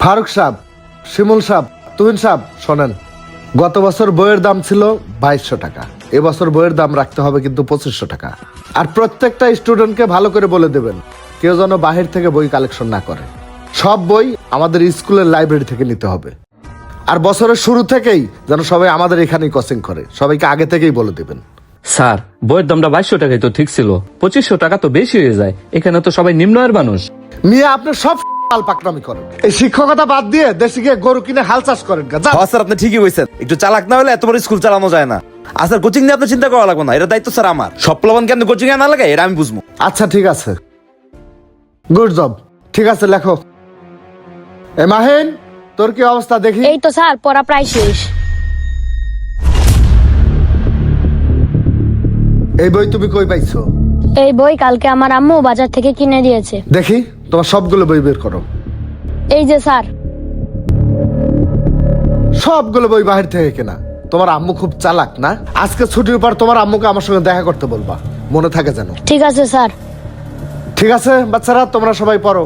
ফারুক সাহেব, শিমুল সাহেব, তুহিন সাহেব শোনেন, গত বছর বইয়ের দাম ছিল 2200 টাকা, এবছর বইয়ের দাম রাখতে হবে কিন্তু 2500 টাকা। আর প্রত্যেকটা স্টুডেন্টকে ভালো করে বলে দেবেন কেউ যেন বাহির থেকে বই কালেকশন না করে। সব বই আমাদের স্কুলের লাইব্রেরি থেকে নিতে হবে। আর বছরের শুরু থেকেই যেন সবাই আমাদের এখানেই কোচিং করে, সবাইকে আগে থেকেই বলে দেবেন। স্যার, বইয়ের দামটা 2200 টাকাই তো ঠিক ছিল, 2500 টাকা তো বেশি হয়ে যায়। এখানে তো সবাই নিম্ন আয়ের মানুষ। নিয়ে আপনি সব পাকনামি করেন, এই শিক্ষকতা বাদ দিয়ে দেশে গিয়ে গরু কিনে হাল চাষ করেন। হ্যাঁ স্যার, আপনি ঠিকই বলছেন, একটু চালাক না হলে এত বড় স্কুল চালানো যায় না। আর স্যার, কোচিং নিয়ে আপনি চিন্তা করা লাগবে না, এটা দায়িত্ব স্যার আমার। সব প্লাবনকে আপনি কোচিং এ না লাগে এটা আমি বুঝবো। আচ্ছা ঠিক আছে, গুড জব। ঠিক আছে লেখো। এ মাহিন, তোর কি অবস্থা দেখি? এই তো স্যার, পড়া প্রায় শেষ। এই বই তুমি কই পাইছো? এই বই কালকে আমার আম্মু বাজার থেকে কিনে দিয়েছে। দেখি তোমার সবগুলো বই বের করো। এই যে স্যার। সবগুলো বই বাহির থেকে কেনা। তোমার আম্মু খুব চালাক না? আজকে ছুটির পর তোমার আম্মুকে আমার সঙ্গে দেখা করতে বলবা, মনে থাকে যেন। ঠিক আছে স্যার। ঠিক আছে বাচ্চারা, তোমরা সবাই পড়ো।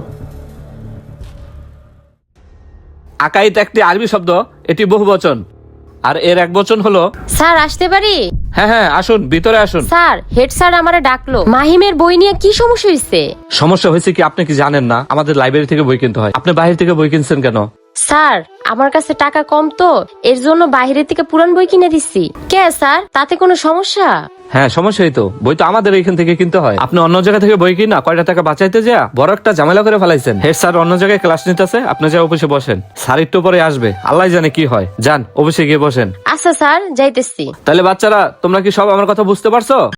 আকাইত একটি আরবি শব্দ, এটি বহুবচন, আর এর এক বচন হলো। স্যার আসতে পারি? হ্যাঁ হ্যাঁ, আসুন, ভিতরে আসুন। স্যার, হেড স্যার আমারে ডাকলো। মাহিমের বই নিয়ে কি সমস্যা হয়েছে? সমস্যা হয়েছে কি আপনি কি জানেন না? আমাদের লাইব্রেরি থেকে বই কিনতে হয়। আপনি বাইরে থেকে বই কিনছেন কেন? স্যার, আমার কাছে টাকা কম তো, এর জন্য বাইরে থেকে পুরান বই কিনে দিচ্ছি। কে স্যার, তাতে কোনো সমস্যা? হ্যাঁ, সমস্যাই তো, বই তো আমাদের এখান থেকে কিনতে হয়। আপনি অন্য জায়গা থেকে বই কিনা কয়টা টাকা বাঁচাইতে যা বড় একটা ঝামেলা করে ফেলাইছেন। হেড স্যার অন্য জায়গায় ক্লাস নিতেছে, আপনি যা অফিসে বসেন। স্যার একটু পরে আসবে, আল্লাহ জানে কি হয়। যান অফিসে গিয়ে বসেন। আচ্ছা স্যার, যাইতেছি। তাহলে বাচ্চারা, তোমরা কি সব আমার কথা বুঝতে পারছো?